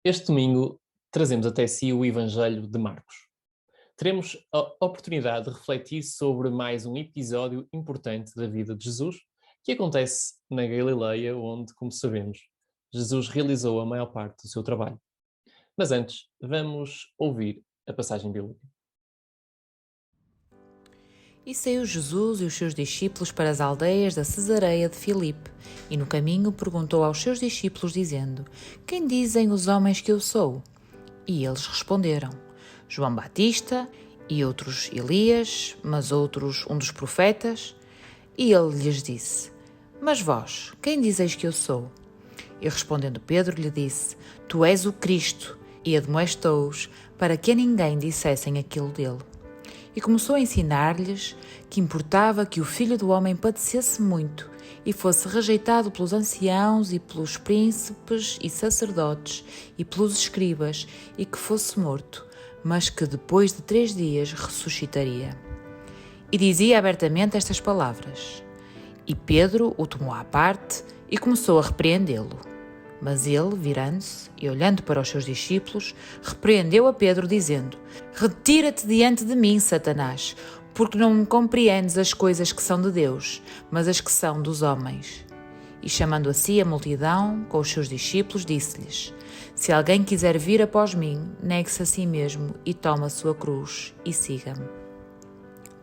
Este domingo trazemos até si o Evangelho de Marcos. Teremos a oportunidade de refletir sobre mais um episódio importante da vida de Jesus, que acontece na Galileia, onde, como sabemos, Jesus realizou a maior parte do seu trabalho. Mas antes, vamos ouvir a passagem bíblica. E saiu Jesus e os seus discípulos para as aldeias da Cesareia de Filipe, e no caminho perguntou aos seus discípulos, dizendo: Quem dizem os homens que eu sou? E eles responderam: João Batista, e outros Elias, mas outros um dos profetas. E ele lhes disse: Mas vós, quem dizeis que eu sou? E respondendo Pedro lhe disse: Tu és o Cristo. E admoestou-os para que a ninguém dissessem aquilo dele. E começou a ensinar-lhes que importava que o Filho do Homem padecesse muito e fosse rejeitado pelos anciãos e pelos príncipes e sacerdotes e pelos escribas e que fosse morto, mas que depois de 3 dias ressuscitaria. E dizia abertamente estas palavras. E Pedro o tomou à parte e começou a repreendê-lo. Mas ele, virando-se e olhando para os seus discípulos, repreendeu a Pedro, dizendo: Retira-te diante de mim, Satanás, porque não compreendes as coisas que são de Deus, mas as que são dos homens. E chamando a si a multidão com os seus discípulos, disse-lhes: Se alguém quiser vir após mim, negue-se a si mesmo e tome a sua cruz e siga-me.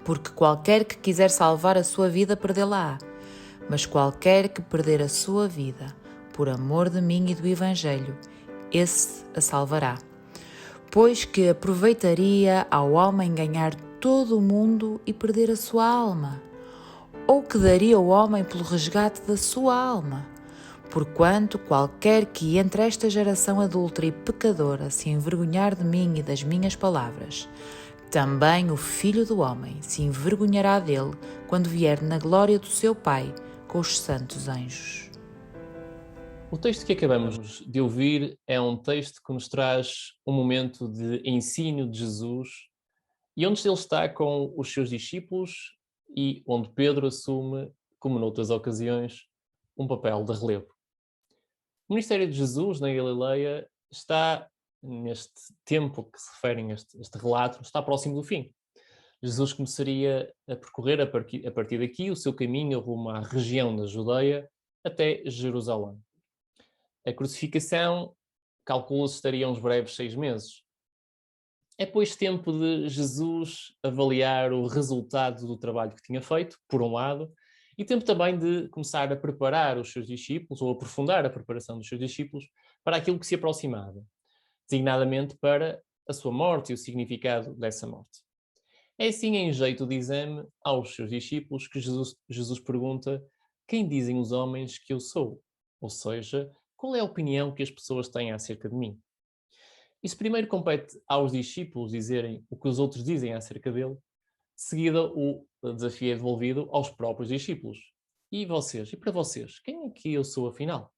Porque qualquer que quiser salvar a sua vida, perdê-la-á, mas qualquer que perder a sua vida, por amor de mim e do Evangelho, esse a salvará. Pois que aproveitaria ao homem ganhar todo o mundo e perder a sua alma? Ou que daria o homem pelo resgate da sua alma? Porquanto qualquer que entre esta geração adúltera e pecadora se envergonhar de mim e das minhas palavras, também o Filho do Homem se envergonhará dele quando vier na glória do seu Pai com os santos anjos. O texto que acabamos de ouvir é um texto que nos traz um momento de ensino de Jesus e onde ele está com os seus discípulos e onde Pedro assume, como noutras ocasiões, um papel de relevo. O ministério de Jesus na Galileia está, neste tempo que se refere a este relato, está próximo do fim. Jesus começaria a percorrer a partir daqui o seu caminho rumo à região da Judeia até Jerusalém. A crucificação, calcula-se, estaria uns breves 6 meses. É, pois, tempo de Jesus avaliar o resultado do trabalho que tinha feito, por um lado, e tempo também de começar a preparar os seus discípulos, ou aprofundar a preparação dos seus discípulos, para aquilo que se aproximava, designadamente para a sua morte e o significado dessa morte. É assim, em jeito de exame aos seus discípulos, que Jesus pergunta: Quem dizem os homens que eu sou? Ou seja, qual é a opinião que as pessoas têm acerca de mim? Isso primeiro compete aos discípulos dizerem o que os outros dizem acerca dele, de seguida o desafio é devolvido aos próprios discípulos. E vocês? E para vocês? Quem é que eu sou afinal?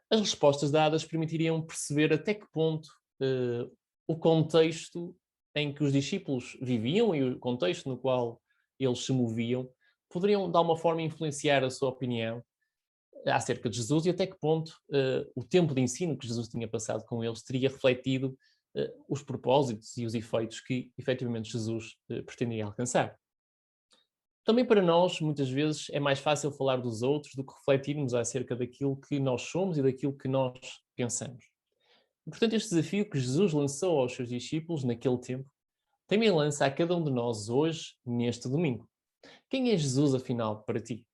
As respostas dadas permitiriam perceber até que ponto o contexto em que os discípulos viviam e o contexto no qual eles se moviam poderiam, de alguma forma, influenciar a sua opinião acerca de Jesus e até que ponto o tempo de ensino que Jesus tinha passado com eles teria refletido os propósitos e os efeitos que efetivamente Jesus pretendia alcançar. Também para nós, muitas vezes, é mais fácil falar dos outros do que refletirmos acerca daquilo que nós somos e daquilo que nós pensamos. E, portanto, este desafio que Jesus lançou aos seus discípulos naquele tempo, também lança a cada um de nós hoje, neste domingo. Quem é Jesus, afinal, para ti?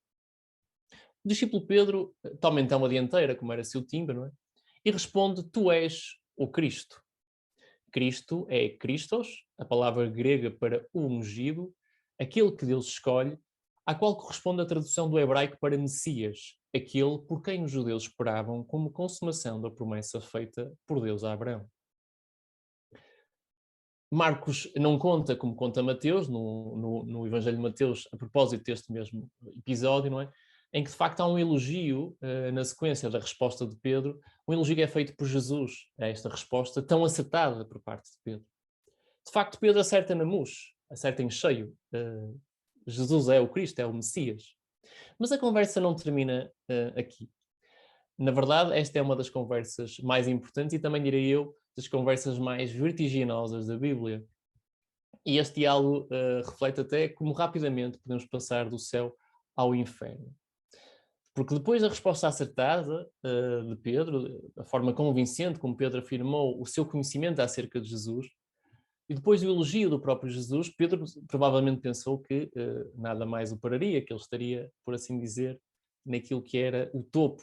O discípulo Pedro toma então a dianteira, como era seu timbre, não é? E responde: Tu és o Cristo. Cristo é Christos, a palavra grega para o ungido, aquele que Deus escolhe, à qual corresponde a tradução do hebraico para Messias, aquele por quem os judeus esperavam como consumação da promessa feita por Deus a Abraão. Marcos não conta como conta Mateus, no Evangelho de Mateus, a propósito deste mesmo episódio, não é? Em que de facto há um elogio na sequência da resposta de Pedro, um elogio que é feito por Jesus a esta resposta tão acertada por parte de Pedro. De facto, Pedro acerta na mousse, acerta em cheio. Jesus é o Cristo, é o Messias. Mas a conversa não termina aqui. Na verdade, esta é uma das conversas mais importantes e também, direi eu, das conversas mais vertiginosas da Bíblia. E este diálogo reflete até como rapidamente podemos passar do céu ao inferno. Porque depois da resposta acertada de Pedro, a forma convincente como Pedro afirmou o seu conhecimento acerca de Jesus, e depois do elogio do próprio Jesus, Pedro provavelmente pensou que nada mais o pararia, que ele estaria, por assim dizer, naquilo que era o topo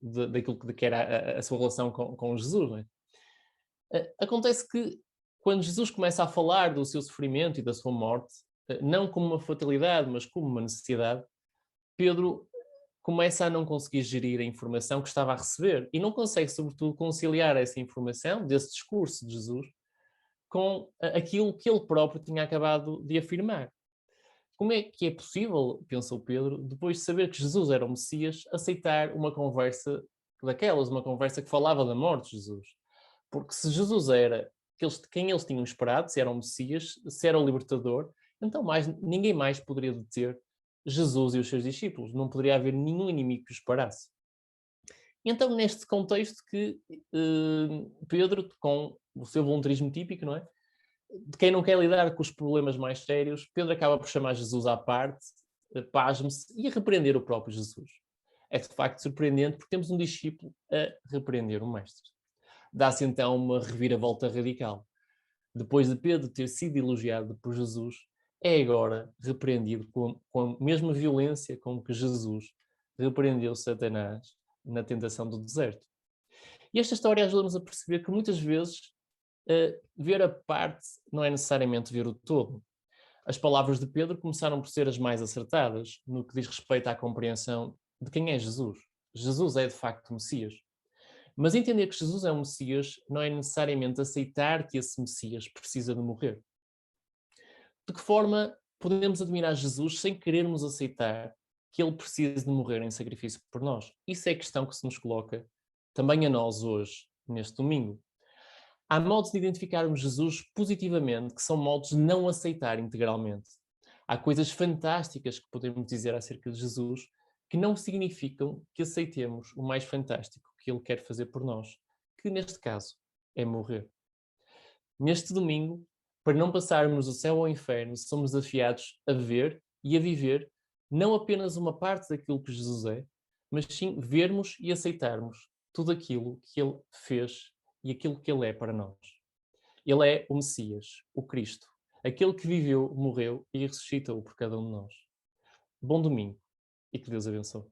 daquilo que era a sua relação com Jesus. Não é? Acontece que quando Jesus começa a falar do seu sofrimento e da sua morte, não como uma fatalidade, mas como uma necessidade, Pedro começa a não conseguir gerir a informação que estava a receber e não consegue, sobretudo, conciliar essa informação, desse discurso de Jesus, com aquilo que ele próprio tinha acabado de afirmar. Como é que é possível, pensou Pedro, depois de saber que Jesus era o Messias, aceitar uma conversa daquelas, uma conversa que falava da morte de Jesus? Porque se Jesus era quem eles tinham esperado, se era o Messias, se era o libertador, então ninguém mais poderia deter Jesus e os seus discípulos. Não poderia haver nenhum inimigo que os parasse. Então, neste contexto que Pedro, com o seu voluntarismo típico, não é? De quem não quer lidar com os problemas mais sérios, Pedro acaba por chamar Jesus à parte, pasme-se, e a repreender o próprio Jesus. É de facto surpreendente porque temos um discípulo a repreender o mestre. Dá-se então uma reviravolta radical. Depois de Pedro ter sido elogiado por Jesus, é agora repreendido com a mesma violência com que Jesus repreendeu Satanás na tentação do deserto. E esta história ajuda-nos a perceber que muitas vezes ver a parte não é necessariamente ver o todo. As palavras de Pedro começaram por ser as mais acertadas no que diz respeito à compreensão de quem é Jesus. Jesus é de facto o Messias. Mas entender que Jesus é um Messias não é necessariamente aceitar que esse Messias precisa de morrer. De que forma podemos admirar Jesus sem querermos aceitar que ele precisa de morrer em sacrifício por nós? Isso é a questão que se nos coloca também a nós hoje, neste domingo. Há modos de identificarmos Jesus positivamente que são modos de não aceitar integralmente. Há coisas fantásticas que podemos dizer acerca de Jesus que não significam que aceitemos o mais fantástico que ele quer fazer por nós, que neste caso é morrer. Neste domingo, para não passarmos do céu ao inferno, somos desafiados a ver e a viver não apenas uma parte daquilo que Jesus é, mas sim vermos e aceitarmos tudo aquilo que ele fez e aquilo que ele é para nós. Ele é o Messias, o Cristo, aquele que viveu, morreu e ressuscitou por cada um de nós. Bom domingo e que Deus abençoe.